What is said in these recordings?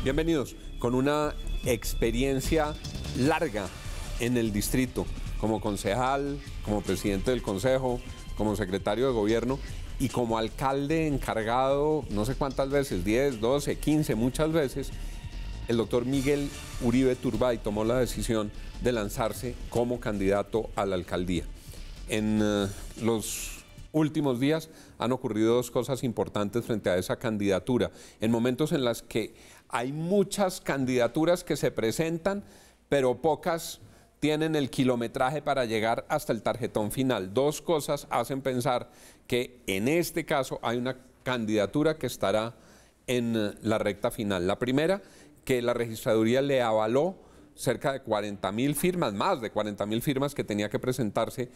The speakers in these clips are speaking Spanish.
Bienvenidos con una experiencia larga en el distrito, como concejal, como presidente del consejo, como secretario de gobierno y como alcalde encargado, no sé cuántas veces, 10, 12, 15, muchas veces. El doctor Miguel Uribe Turbay tomó la decisión de lanzarse como candidato a la alcaldía. En los últimos días han ocurrido dos cosas importantes frente a esa candidatura, en momentos en los que hay muchas candidaturas que se presentan, pero pocas tienen el kilometraje para llegar hasta el tarjetón final. Dos cosas hacen pensar que en este caso hay una candidatura que estará en la recta final. La primera, que la registraduría le avaló cerca de 40.000 firmas, más de 40.000 firmas que tenía que presentarse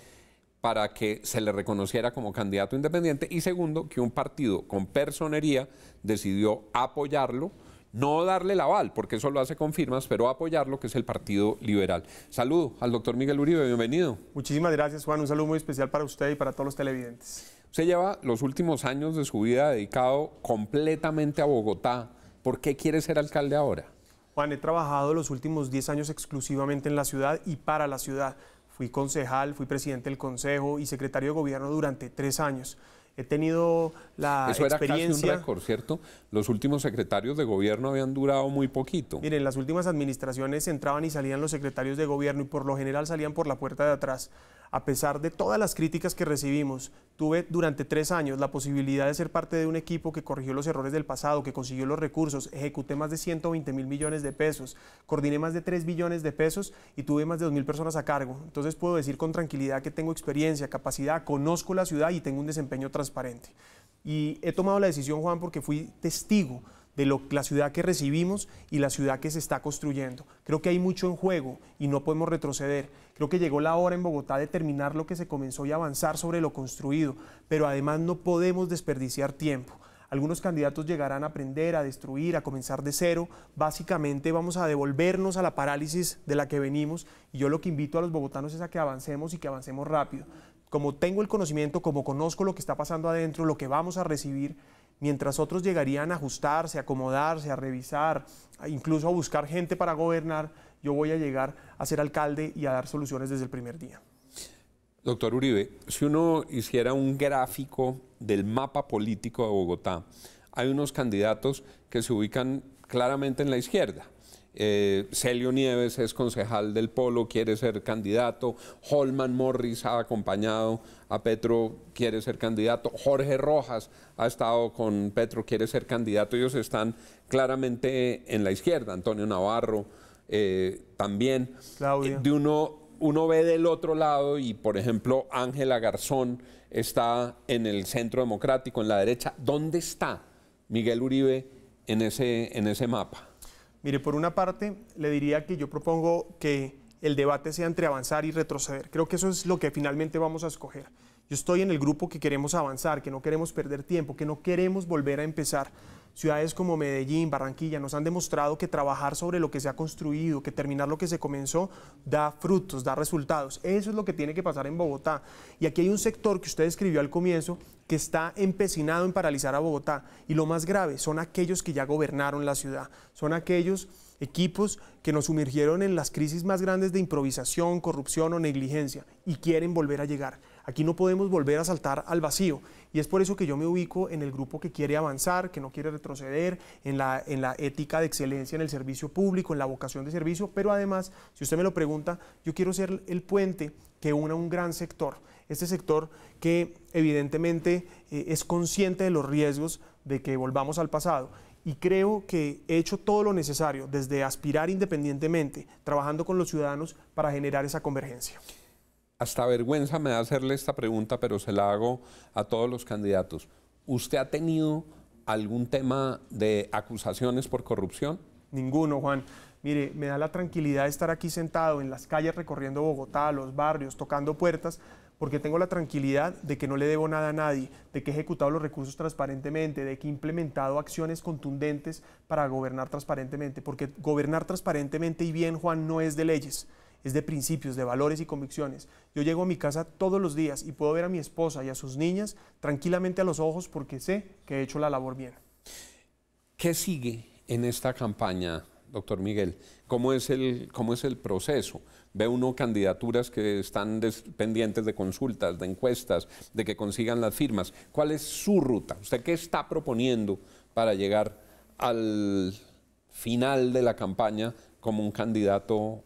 para que se le reconociera como candidato independiente. Y segundo, que un partido con personería decidió apoyarlo, no darle el aval, porque eso lo hace con firmas, pero apoyarlo, que es el Partido Liberal. Saludo al doctor Miguel Uribe, bienvenido. Muchísimas gracias, Juan. Un saludo muy especial para usted y para todos los televidentes. Usted lleva los últimos años de su vida dedicado completamente a Bogotá. ¿Por qué quiere ser alcalde ahora? Juan, he trabajado los últimos 10 años exclusivamente en la ciudad y para la ciudad. Fui concejal, fui presidente del consejo y secretario de gobierno durante 3 años. He tenido la experiencia... Eso era casi un récord, ¿cierto? Los últimos secretarios de gobierno habían durado muy poquito. Miren, las últimas administraciones entraban y salían los secretarios de gobierno y por lo general salían por la puerta de atrás. A pesar de todas las críticas que recibimos, tuve durante 3 años la posibilidad de ser parte de un equipo que corrigió los errores del pasado, que consiguió los recursos, ejecuté más de 120.000 millones de pesos, coordiné más de 3 billones de pesos y tuve más de 2.000 personas a cargo. Entonces puedo decir con tranquilidad que tengo experiencia, capacidad, conozco la ciudad y tengo un desempeño transparente. Y he tomado la decisión, Juan, porque fui testigo de la ciudad que recibimos y la ciudad que se está construyendo. Creo que hay mucho en juego y no podemos retroceder. Creo que llegó la hora en Bogotá de terminar lo que se comenzó y avanzar sobre lo construido, pero además no podemos desperdiciar tiempo. Algunos candidatos llegarán a aprender, a destruir, a comenzar de cero. Básicamente vamos a devolvernos a la parálisis de la que venimos y yo lo que invito a los bogotanos es a que avancemos y que avancemos rápido. Como tengo el conocimiento, como conozco lo que está pasando adentro, lo que vamos a recibir, mientras otros llegarían a ajustarse, a acomodarse, a revisar, incluso a buscar gente para gobernar, yo voy a llegar a ser alcalde y a dar soluciones desde el primer día. Doctor Uribe, si uno hiciera un gráfico del mapa político de Bogotá, hay unos candidatos que se ubican claramente en la izquierda. Celio Nieves es concejal del Polo, quiere ser candidato. Holman Morris ha acompañado a Petro, quiere ser candidato. Jorge Rojas ha estado con Petro, quiere ser candidato. Ellos están claramente en la izquierda. Antonio Navarro también. Claudia. Uno ve del otro lado y, por ejemplo, Ángela Garzón está en el Centro Democrático, en la derecha. ¿Dónde está Miguel Uribe en ese mapa? Mire, por una parte, le diría que yo propongo que el debate sea entre avanzar y retroceder. Creo que eso es lo que finalmente vamos a escoger. Yo estoy en el grupo que queremos avanzar, que no queremos perder tiempo, que no queremos volver a empezar. Ciudades como Medellín, Barranquilla nos han demostrado que trabajar sobre lo que se ha construido, que terminar lo que se comenzó, da frutos, da resultados. Eso es lo que tiene que pasar en Bogotá. Y aquí hay un sector que usted describió al comienzo que está empecinado en paralizar a Bogotá. Y lo más grave son aquellos que ya gobernaron la ciudad. Son aquellos equipos que nos sumergieron en las crisis más grandes de improvisación, corrupción o negligencia y quieren volver a llegar. Aquí no podemos volver a saltar al vacío y es por eso que yo me ubico en el grupo que quiere avanzar, que no quiere retroceder, en la ética de excelencia en el servicio público, en la vocación de servicio, pero además, si usted me lo pregunta, yo quiero ser el puente que una un gran sector. Este sector que evidentemente es consciente de los riesgos de que volvamos al pasado. Y creo que he hecho todo lo necesario, desde aspirar independientemente, trabajando con los ciudadanos para generar esa convergencia. Hasta vergüenza me da hacerle esta pregunta, pero se la hago a todos los candidatos. ¿Usted ha tenido algún tema de acusaciones por corrupción? Ninguno, Juan. Mire, me da la tranquilidad de estar aquí sentado en las calles recorriendo Bogotá, los barrios, tocando puertas, porque tengo la tranquilidad de que no le debo nada a nadie, de que he ejecutado los recursos transparentemente, de que he implementado acciones contundentes para gobernar transparentemente, porque gobernar transparentemente y bien, Juan, no es de leyes, es de principios, de valores y convicciones. Yo llego a mi casa todos los días y puedo ver a mi esposa y a sus niñas tranquilamente a los ojos porque sé que he hecho la labor bien. ¿Qué sigue En esta campaña, doctor Miguel, ¿cómo es el proceso? ¿Ve uno candidaturas que están pendientes de consultas, de encuestas, de que consigan las firmas? ¿Cuál es su ruta? ¿Usted qué está proponiendo para llegar al final de la campaña como un candidato?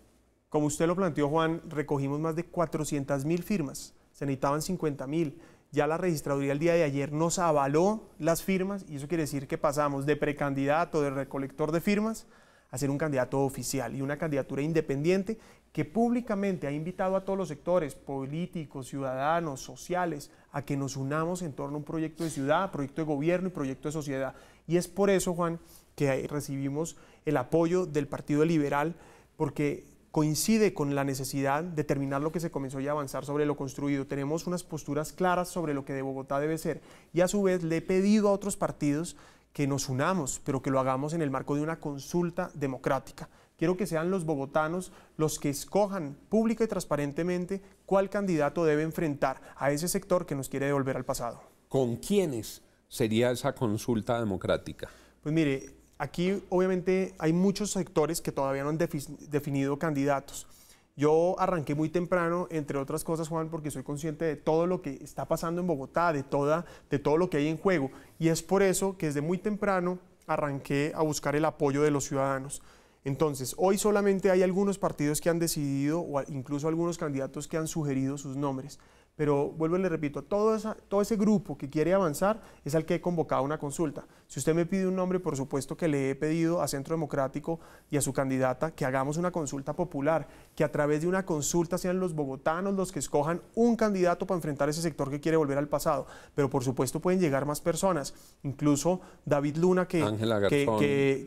Como usted lo planteó, Juan, recogimos más de 400.000 firmas, se necesitaban 50.000. Ya la registraduría el día de ayer nos avaló las firmas y eso quiere decir que pasamos de precandidato, de recolector de firmas, a ser un candidato oficial y una candidatura independiente que públicamente ha invitado a todos los sectores políticos, ciudadanos, sociales, a que nos unamos en torno a un proyecto de ciudad, proyecto de gobierno y proyecto de sociedad. Y es por eso, Juan, que recibimos el apoyo del Partido Liberal, porque coincide con la necesidad de terminar lo que se comenzó y avanzar sobre lo construido. Tenemos unas posturas claras sobre lo que de Bogotá debe ser y a su vez le he pedido a otros partidos que nos unamos, pero que lo hagamos en el marco de una consulta democrática. Quiero que sean los bogotanos los que escojan pública y transparentemente cuál candidato debe enfrentar a ese sector que nos quiere devolver al pasado. ¿Con quiénes sería esa consulta democrática? Pues mire, aquí obviamente hay muchos sectores que todavía no han definido candidatos. Yo arranqué muy temprano, entre otras cosas, Juan, porque soy consciente de todo lo que está pasando en Bogotá, de todo lo que hay en juego. Y es por eso que desde muy temprano arranqué a buscar el apoyo de los ciudadanos. Entonces, hoy solamente hay algunos partidos que han decidido, o incluso algunos candidatos que han sugerido sus nombres. Pero vuelvo y le repito, todo ese grupo que quiere avanzar es al que he convocado a una consulta. Si usted me pide un nombre, por supuesto que le he pedido a Centro Democrático y a su candidata que hagamos una consulta popular, que a través de una consulta sean los bogotanos los que escojan un candidato para enfrentar ese sector que quiere volver al pasado. Pero por supuesto pueden llegar más personas, incluso David Luna, Ángela Garzón,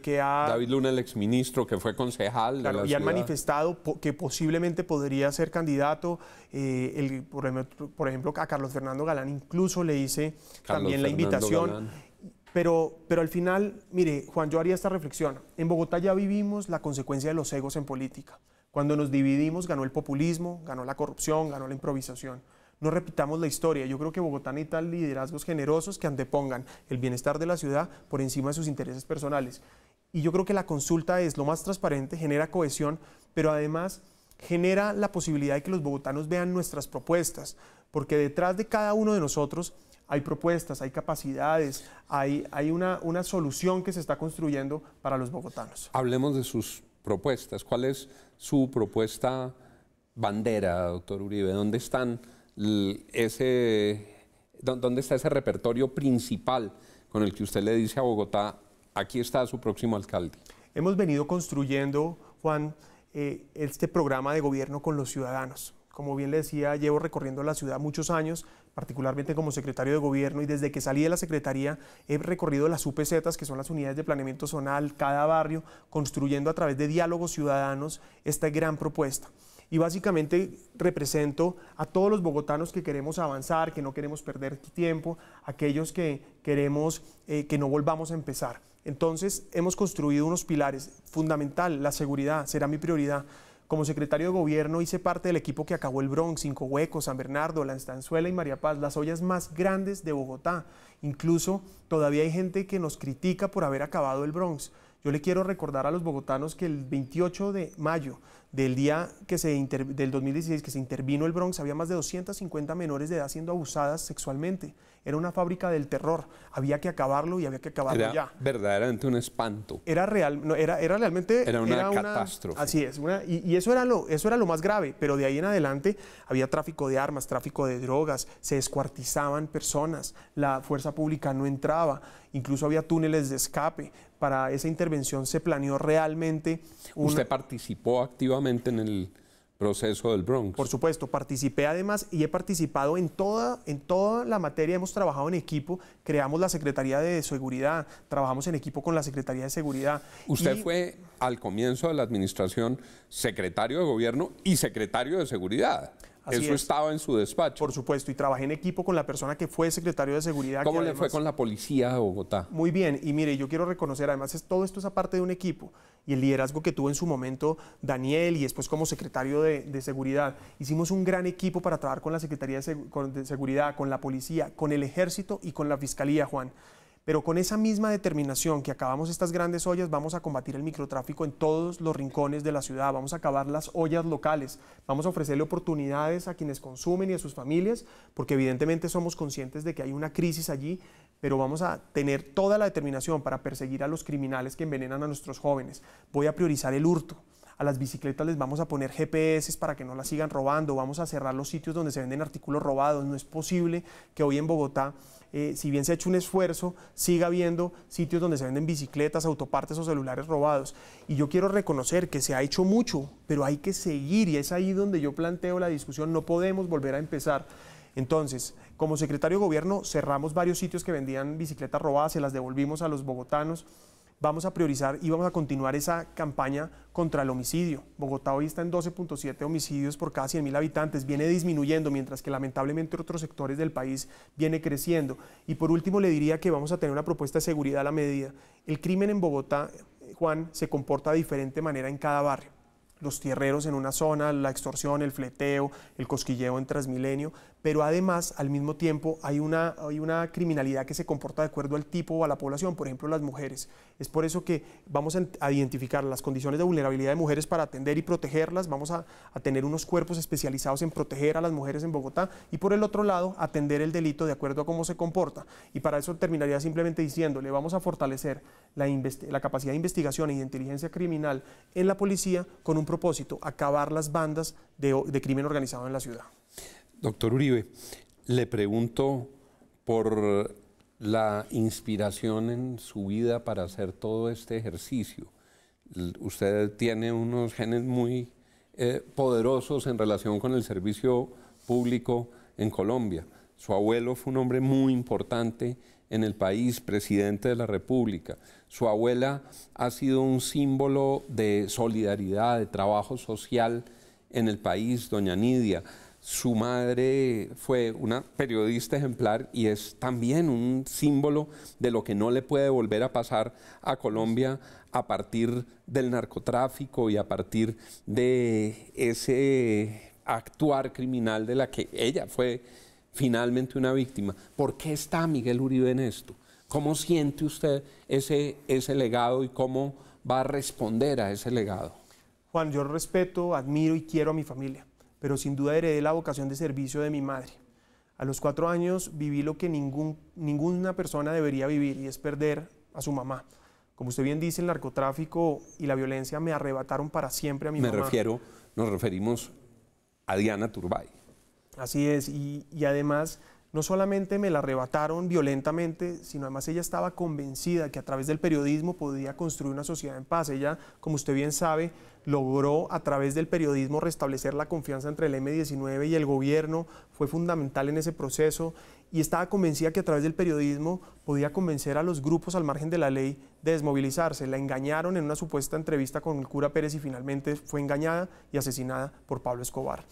David Luna, el exministro que fue concejal claro, de la y han ciudad. Manifestado que posiblemente podría ser candidato. Por ejemplo, a Carlos Fernando Galán incluso le hice también la invitación. Pero al final, mire, Juan, yo haría esta reflexión. En Bogotá ya vivimos la consecuencia de los egos en política. Cuando nos dividimos, ganó el populismo, ganó la corrupción, ganó la improvisación. No repitamos la historia. Yo creo que Bogotá necesita liderazgos generosos que antepongan el bienestar de la ciudad por encima de sus intereses personales. Y yo creo que la consulta es lo más transparente, genera cohesión, pero además genera la posibilidad de que los bogotanos vean nuestras propuestas, porque detrás de cada uno de nosotros hay propuestas, hay capacidades, hay una solución que se está construyendo para los bogotanos. Hablemos de sus propuestas. ¿Cuál es su propuesta bandera, doctor Uribe? ¿Dónde está ese repertorio principal con el que usted le dice a Bogotá, aquí está su próximo alcalde? Hemos venido construyendo, Juan, este programa de gobierno con los ciudadanos. Como bien le decía, llevo recorriendo la ciudad muchos años, particularmente como secretario de gobierno, y desde que salí de la secretaría he recorrido las UPZs, que son las unidades de planeamiento zonal, cada barrio, construyendo a través de diálogos ciudadanos esta gran propuesta. Y básicamente represento a todos los bogotanos que queremos avanzar, que no queremos perder tiempo, aquellos que queremos que no volvamos a empezar. Entonces hemos construido unos pilares fundamental, la seguridad será mi prioridad. Como secretario de gobierno hice parte del equipo que acabó el Bronx, Cinco Huecos, San Bernardo, La Estanzuela y María Paz, las ollas más grandes de Bogotá. Incluso todavía hay gente que nos critica por haber acabado el Bronx. Yo le quiero recordar a los bogotanos que el 28 de mayo del día del 2016 que se intervino el Bronx, había más de 250 menores de edad siendo abusadas sexualmente. Era una fábrica del terror. Había que acabarlo y había que acabarlo ya. Era verdaderamente un espanto. Era realmente una catástrofe. Así es. Y eso era lo más grave. Pero de ahí en adelante había tráfico de armas, tráfico de drogas, se descuartizaban personas, la fuerza pública no entraba, incluso había túneles de escape. Para esa intervención se planeó realmente. ¿Usted participó activamente en el proceso del Bronx? Por supuesto, participé además y he participado en toda la materia, hemos trabajado en equipo, creamos la Secretaría de Seguridad, trabajamos en equipo con la Secretaría de Seguridad. Usted fue al comienzo de la administración secretario de Gobierno y secretario de Seguridad. Eso estaba en su despacho. Por supuesto, y trabajé en equipo con la persona que fue secretario de Seguridad. ¿Cómo le fue con la policía de Bogotá? Muy bien, y mire, yo quiero reconocer, además todo esto es aparte de un equipo, y el liderazgo que tuvo en su momento Daniel y después como secretario de Seguridad. Hicimos un gran equipo para trabajar con la Secretaría de Seguridad, con la policía, con el Ejército y con la Fiscalía, Juan. Pero con esa misma determinación que acabamos estas grandes ollas, vamos a combatir el microtráfico en todos los rincones de la ciudad, vamos a acabar las ollas locales, vamos a ofrecerle oportunidades a quienes consumen y a sus familias, porque evidentemente somos conscientes de que hay una crisis allí, pero vamos a tener toda la determinación para perseguir a los criminales que envenenan a nuestros jóvenes. Voy a priorizar el hurto. A las bicicletas les vamos a poner GPS para que no las sigan robando, vamos a cerrar los sitios donde se venden artículos robados. No es posible que hoy en Bogotá, si bien se ha hecho un esfuerzo, siga habiendo sitios donde se venden bicicletas, autopartes o celulares robados. Y yo quiero reconocer que se ha hecho mucho, pero hay que seguir, y es ahí donde yo planteo la discusión. No podemos volver a empezar. Entonces, como secretario de gobierno, cerramos varios sitios que vendían bicicletas robadas, se las devolvimos a los bogotanos. Vamos a priorizar y vamos a continuar esa campaña contra el homicidio. Bogotá hoy está en 12.7 homicidios por cada 100.000 habitantes, viene disminuyendo, mientras que lamentablemente otros sectores del país viene creciendo. Y por último le diría que vamos a tener una propuesta de seguridad a la medida. El crimen en Bogotá, Juan, se comporta de diferente manera en cada barrio. Los tierreros en una zona, la extorsión, el fleteo, el cosquilleo en Transmilenio, pero además, al mismo tiempo, hay una criminalidad que se comporta de acuerdo al tipo o a la población, por ejemplo, las mujeres. Es por eso que vamos a identificar las condiciones de vulnerabilidad de mujeres para atender y protegerlas, vamos a tener unos cuerpos especializados en proteger a las mujeres en Bogotá, y por el otro lado, atender el delito de acuerdo a cómo se comporta. Y para eso terminaría simplemente diciéndole, vamos a fortalecer la capacidad de investigación e de inteligencia criminal en la policía con un propósito: acabar las bandas de crimen organizado en la ciudad. Doctor Uribe, le pregunto por la inspiración en su vida para hacer todo este ejercicio. Usted tiene unos genes muy poderosos en relación con el servicio público en Colombia. Su abuelo fue un hombre muy importante en el país, presidente de la República. Su abuela ha sido un símbolo de solidaridad, de trabajo social en el país, doña Nidia. Su madre fue una periodista ejemplar y es también un símbolo de lo que no le puede volver a pasar a Colombia a partir del narcotráfico y a partir de ese actuar criminal de la que ella fue finalmente una víctima. ¿Por qué está Miguel Uribe en esto? ¿Cómo siente usted ese legado y cómo va a responder a ese legado? Juan, yo respeto, admiro y quiero a mi familia, pero sin duda heredé la vocación de servicio de mi madre. A los 4 años viví lo que ninguna persona debería vivir, y es perder a su mamá. Como usted bien dice, el narcotráfico y la violencia me arrebataron para siempre a mi mamá. Nos referimos a Diana Turbay. Así es, y además no solamente me la arrebataron violentamente, sino además ella estaba convencida que a través del periodismo podía construir una sociedad en paz. Ella, como usted bien sabe, logró a través del periodismo restablecer la confianza entre el M-19 y el gobierno, fue fundamental en ese proceso, y estaba convencida que a través del periodismo podía convencer a los grupos al margen de la ley de desmovilizarse. La engañaron en una supuesta entrevista con el cura Pérez y finalmente fue engañada y asesinada por Pablo Escobar.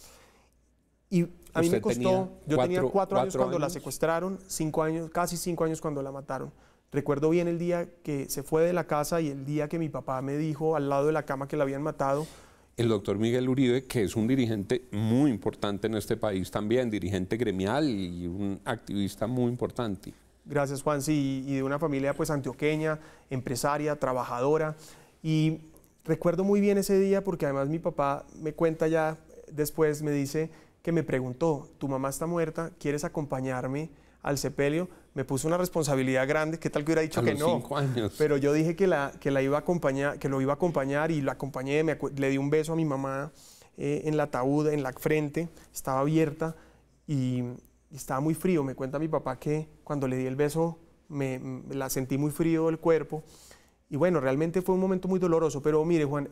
Y a mí me costó, yo tenía 4 años cuando la secuestraron, 5 años, casi 5 años cuando la mataron. Recuerdo bien el día que se fue de la casa y el día que mi papá me dijo al lado de la cama que la habían matado. El doctor Miguel Uribe, que es un dirigente muy importante en este país también, dirigente gremial y un activista muy importante. Gracias, Juan, sí, y de una familia pues antioqueña, empresaria, trabajadora. Y recuerdo muy bien ese día porque además mi papá me cuenta ya después, me dice que me preguntó, tu mamá está muerta, ¿quieres acompañarme al sepelio? Me puso una responsabilidad grande, ¿qué tal que hubiera dicho que no? 5 años. Pero yo dije que la iba a acompañar, que lo iba a acompañar, y lo acompañé, le di un beso a mi mamá en el ataúd, en la frente, estaba abierta y estaba muy frío. Me cuenta mi papá que cuando le di el beso la sentí muy frío el cuerpo. Y bueno, realmente fue un momento muy doloroso, pero mire, Juan,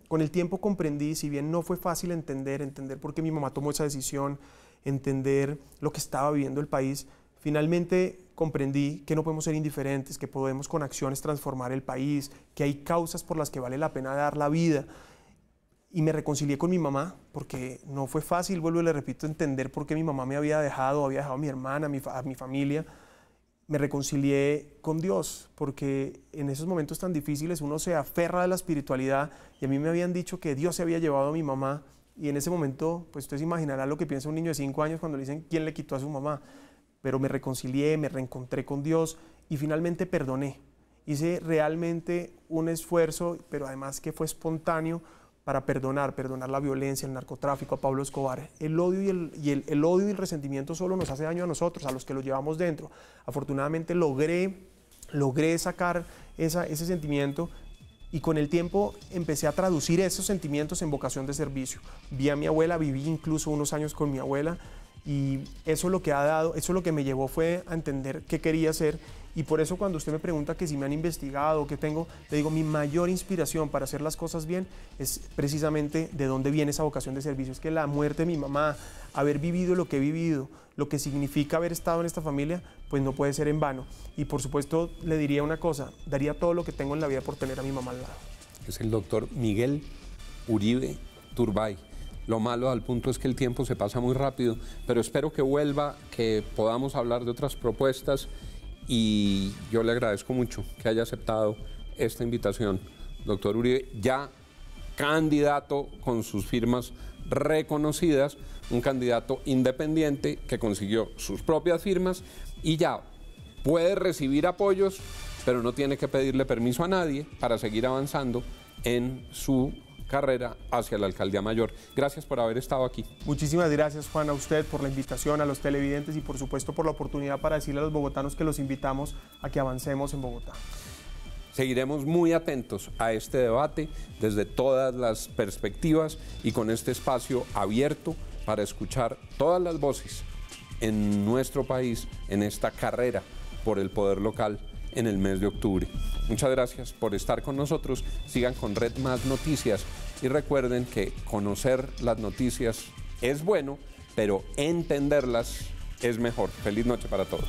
con el tiempo comprendí, si bien no fue fácil entender por qué mi mamá tomó esa decisión, entender lo que estaba viviendo el país, finalmente comprendí que no podemos ser indiferentes, que podemos con acciones transformar el país, que hay causas por las que vale la pena dar la vida. Y me reconcilié con mi mamá, porque no fue fácil, vuelvo y le repito, entender por qué mi mamá me había dejado a mi hermana, a mi familia. Me reconcilié con Dios, porque en esos momentos tan difíciles uno se aferra a la espiritualidad, y a mí me habían dicho que Dios se había llevado a mi mamá, y en ese momento, pues usted se imaginará lo que piensa un niño de 5 años cuando le dicen quién le quitó a su mamá. Pero me reconcilié, me reencontré con Dios, y finalmente perdoné. Hice realmente un esfuerzo, pero además que fue espontáneo, para perdonar la violencia, el narcotráfico, a Pablo Escobar. El odio el odio y el resentimiento solo nos hace daño a nosotros, a los que lo llevamos dentro. Afortunadamente logré sacar ese sentimiento, y con el tiempo empecé a traducir esos sentimientos en vocación de servicio. Vi a mi abuela, viví incluso unos años con mi abuela, y eso lo que me llevó fue a entender qué quería hacer. Y por eso cuando usted me pregunta que si me han investigado, qué tengo, le digo, mi mayor inspiración para hacer las cosas bien es precisamente de dónde viene esa vocación de servicio. Es que la muerte de mi mamá, haber vivido lo que he vivido, lo que significa haber estado en esta familia, pues no puede ser en vano. Y por supuesto le diría una cosa, daría todo lo que tengo en la vida por tener a mi mamá al lado. Es el doctor Miguel Uribe Turbay. Lo malo al punto es que el tiempo se pasa muy rápido, pero espero que vuelva, que podamos hablar de otras propuestas, y yo le agradezco mucho que haya aceptado esta invitación. Doctor Uribe, ya candidato con sus firmas reconocidas, un candidato independiente que consiguió sus propias firmas y ya puede recibir apoyos, pero no tiene que pedirle permiso a nadie para seguir avanzando en su carrera hacia la alcaldía mayor. Gracias por haber estado aquí. Muchísimas gracias, Juan, a usted por la invitación, a los televidentes y por supuesto por la oportunidad para decirle a los bogotanos que los invitamos a que avancemos en Bogotá. Seguiremos muy atentos a este debate desde todas las perspectivas y con este espacio abierto para escuchar todas las voces en nuestro país en esta carrera por el poder local en el mes de octubre. Muchas gracias por estar con nosotros. Sigan con Red Más Noticias y recuerden que conocer las noticias es bueno, pero entenderlas es mejor. Feliz noche para todos.